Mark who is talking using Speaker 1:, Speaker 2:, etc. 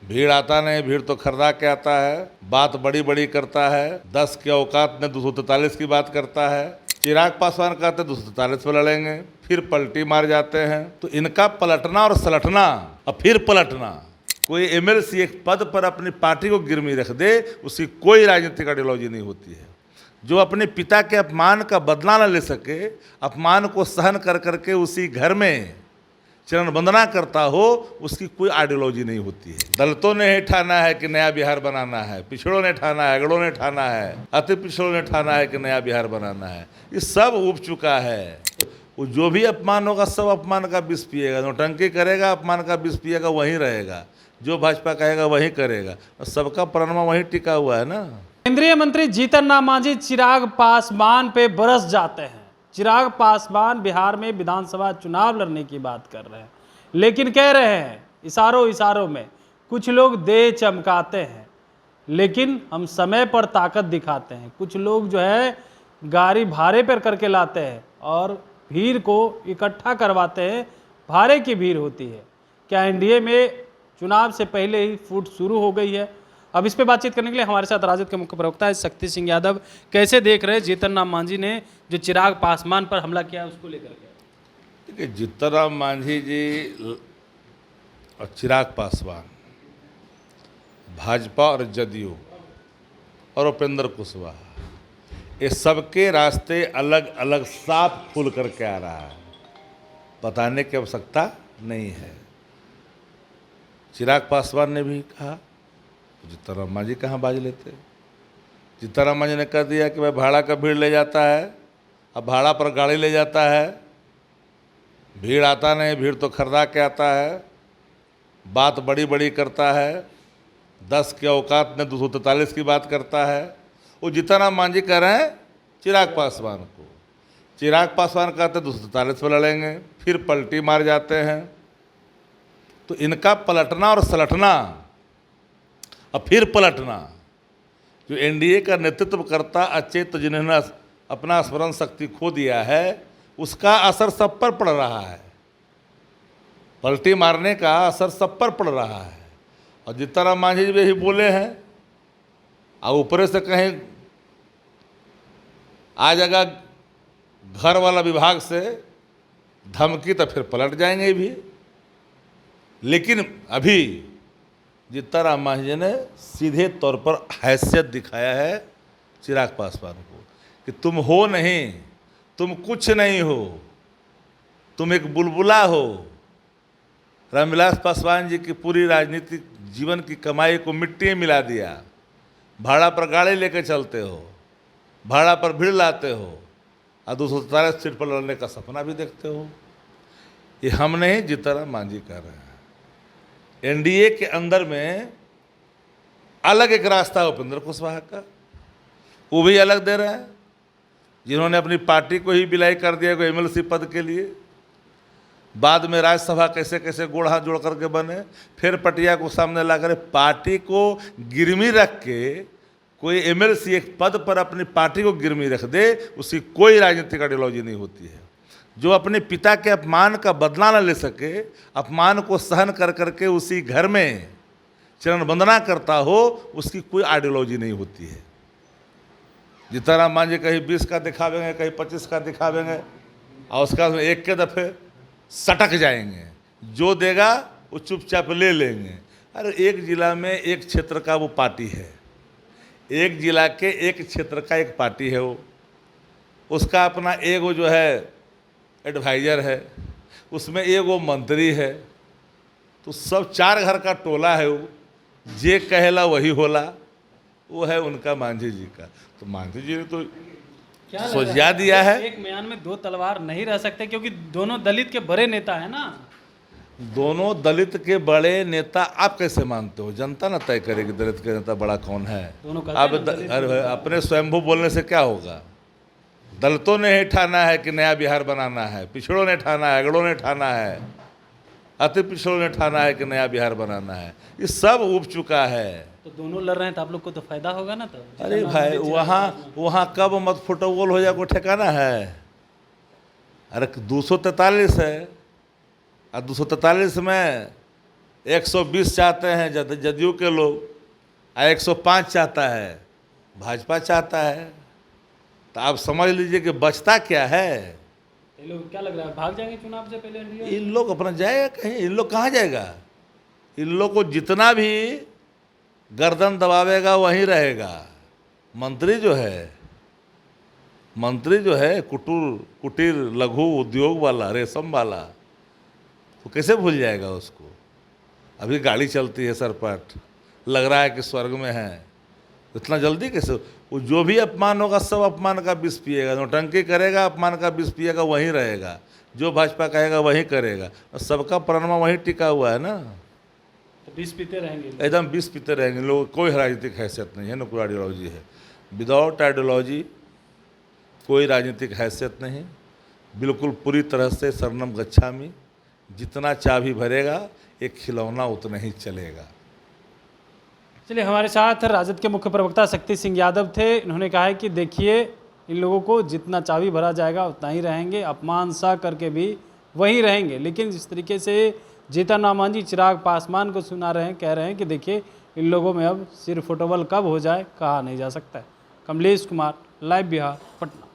Speaker 1: भीड़ आता नहीं, भीड़ तो खरीदा के आता है, बात बड़ी बड़ी करता है, 10 के औकात में 243 की बात करता है। चिराग पासवान कहते 243 पर लड़ेंगे, फिर पलटी मार जाते हैं। तो इनका पलटना और सलटना और फिर पलटना, कोई एमएलसी एक पद पर अपनी पार्टी को गिरवी रख दे, उसकी कोई राजनीतिक आइडियोलॉजी नहीं होती है। जो अपने पिता के अपमान का बदला न ले सके, अपमान को सहन कर करके उसी घर में चरण वंदना करता हो, उसकी कोई आइडियोलॉजी नहीं होती है। दलितों ने ही ठाना है कि नया बिहार बनाना है, पिछड़ों ने ठाना है, अगड़ों ने ठाना है, अति पिछड़ों ने ठाना है कि नया बिहार बनाना है। ये सब उब चुका है। वो जो भी अपमान होगा सब अपमान का विष पिएगा, नौटंकी करेगा अपमान का विष पिएगा, वहीं रहेगा। जो भाजपा कहेगा वही करेगा, और सबका प्रणमा वहीं टिका हुआ है ना।
Speaker 2: केंद्रीय मंत्री जीतन राम मांझी चिराग पासवान पे बरस जाते हैं। चिराग पासवान बिहार में विधानसभा चुनाव लड़ने की बात कर रहे हैं, लेकिन कह रहे हैं इशारों में कुछ लोग देह चमकाते हैं, लेकिन हम समय पर ताकत दिखाते हैं। कुछ लोग जो है गाड़ी भाड़े पर करके लाते हैं और भीड़ को इकट्ठा करवाते हैं, भाड़े की भीड़ होती है। क्या एनडीए में चुनाव से पहले ही फूट शुरू हो गई है? अब इस पे बातचीत करने के लिए हमारे साथ राजद के मुख्य प्रवक्ता है शक्ति सिंह यादव। कैसे देख रहे हैं जीतन राम मांझी ने जो चिराग पासवान पर हमला किया उसको लेकर के?
Speaker 1: देखिए, जीतन राम मांझी जी और चिराग पासवान, भाजपा और जदयू और उपेंद्र कुशवाहा, ये सबके रास्ते अलग अलग साफ खुल करके आ रहा है, बताने की आवश्यकता नहीं है। चिराग पासवान ने भी कहा, जीतन राम मांझी कहाँ बाज लेते। जीतन राम मांझी ने कह दिया कि भाई भाड़ा का भीड़ ले जाता है, अब भाड़ा पर गाड़ी ले जाता है, भीड़ आता नहीं, भीड़ तो खरीदा के आता है, बात बड़ी बड़ी करता है, 10 के औकात में 243 की बात करता है। वो जीतन राम मांझी कह रहे हैं चिराग पासवान को। चिराग पासवान कहते 243 पर लड़ेंगे, फिर पलटी मार जाते हैं। तो इनका पलटना और सलटना और फिर पलटना, जो एनडीए का नेतृत्व करता अचेत जिन्होंने अपना स्मरण शक्ति खो दिया है, उसका असर सब पर पड़ रहा है। पलटी मारने का असर सब पर पड़ रहा है। और जीतन राम मांझी जी भी यही बोले हैं, और ऊपर से कहीं आ जाएगा घर वाला विभाग से धमकी तो फिर पलट जाएंगे भी। लेकिन अभी जीतन राम मांझी ने सीधे तौर पर हैसियत दिखाया है चिराग पासवान को कि तुम हो नहीं, तुम कुछ नहीं हो, तुम एक बुलबुला हो। रामविलास पासवान जी की पूरी राजनीतिक जीवन की कमाई को मिट्टी में मिला दिया। भाड़ा पर गाड़ी लेकर चलते हो, भाड़ा पर भीड़ लाते हो, और 243 सीट पर लड़ने का सपना भी देखते हो। ये हम नहीं, जीतन राम मांझी कर रहे हैं। एनडीए के अंदर में अलग एक रास्ता है उपेंद्र कुशवाहा का, वो भी अलग दे रहे हैं। जिन्होंने अपनी पार्टी को ही विलय कर दिया कोई एमएलसी पद के लिए, बाद में राज्यसभा कैसे कैसे गोड़ हाथ जोड़ करके बने, फिर पटिया को सामने ला कर पार्टी को गिरवी रख के कोई एमएलसी एक पद पर अपनी पार्टी को गिरवी रख दे, उसकी कोई राजनीतिक आइडियोलॉजी नहीं होती है। जो अपने पिता के अपमान का बदला न ले सके, अपमान को सहन कर करके उसी घर में चरण वंदना करता हो, उसकी कोई आइडियोलॉजी नहीं होती है। जीतन राम मांझी कहीं 20 का दिखावेंगे, कहीं 25 का दिखावेंगे, और उसका एक के दफ़े सटक जाएंगे। जो देगा वो चुपचाप ले लेंगे। अरे एक जिला में एक क्षेत्र का वो पार्टी है, एक जिला के एक क्षेत्र का एक पार्टी है, वो उसका अपना एगो जो है एडवाइज़र है, उसमें एगो मंत्री है। तो सब 4 घर का टोला है, वो जे कहेला वही होला, वो है उनका मांझी जी का। तो मांझी जी ने तो सोचा दिया है।
Speaker 2: एक म्यान में 2 तलवार नहीं रह सकते, क्योंकि दोनों दलित के बड़े नेता है ना।
Speaker 1: दोनों दलित के बड़े नेता आप कैसे मानते हो? जनता ना तय करेगी दलित के नेता बड़ा कौन है। अब अपने स्वयंभू बोलने से क्या होगा? दलितों ने ही ठाना है कि नया बिहार बनाना है, पिछड़ों ने ठाना है, अगड़ों ने ठाना है, अति पिछड़ों ने ठाना है कि नया बिहार बनाना है। ये सब उब चुका है।
Speaker 2: तो दोनों लड़ रहे हैं तो आप लोग को तो फायदा होगा ना। तो
Speaker 1: अरे भाई, वहाँ कब मत फुटबॉल हो जाए कोई ठिकाना है? अरे 243 है, और 243 में 120 चाहते हैं जदयू के लोग, 105 चाहता है भाजपा चाहता है। तो आप समझ लीजिए कि बचता क्या है।
Speaker 2: ये लोग क्या लग रहा है भाग जाएंगे चुनाव से पहले एनडीए?
Speaker 1: इन लोग अपना जाएगा कहीं? इन लोग कहाँ जाएगा? इन लोग को जितना भी गर्दन दबावेगा वहीं रहेगा। मंत्री जो है कुटीर लघु उद्योग वाला, रेशम वाला, तो कैसे भूल जाएगा उसको? अभी गाड़ी चलती है सरपट, लग रहा है कि स्वर्ग में है। इतना जल्दी कैसे? वो जो भी अपमान होगा सब अपमान का विष पिएगा। नौटंकी करेगा, अपमान का विष पिएगा, वहीं रहेगा। जो भाजपा कहेगा वहीं करेगा। सबका प्रणमा वहीं टिका हुआ है ना।
Speaker 2: तो 20 पीते रहेंगे
Speaker 1: एकदम विष पीते रहेंगे लोग। कोई राजनीतिक हैसियत नहीं है, ना कोई आइडियोलॉजी है। विदाउट आइडियोलॉजी कोई राजनीतिक हैसियत नहीं। बिल्कुल पूरी तरह से शरणम गच्छामि। जितना चाबी भरेगा एक खिलौना उतना ही चलेगा।
Speaker 2: चलिए, हमारे साथ राजद के मुख्य प्रवक्ता शक्ति सिंह यादव थे। इन्होंने कहा है कि देखिए, इन लोगों को जितना चाबी भरा जाएगा उतना ही रहेंगे, अपमान सा करके भी वहीं रहेंगे। लेकिन जिस तरीके से जीतन राम मांझी चिराग पासवान को सुना रहे हैं, कह रहे हैं कि देखिए इन लोगों में अब सिर फुटबॉल कब हो जाए कहा नहीं जा सकता है। कमलेश कुमार, लाइव बिहार, पटना।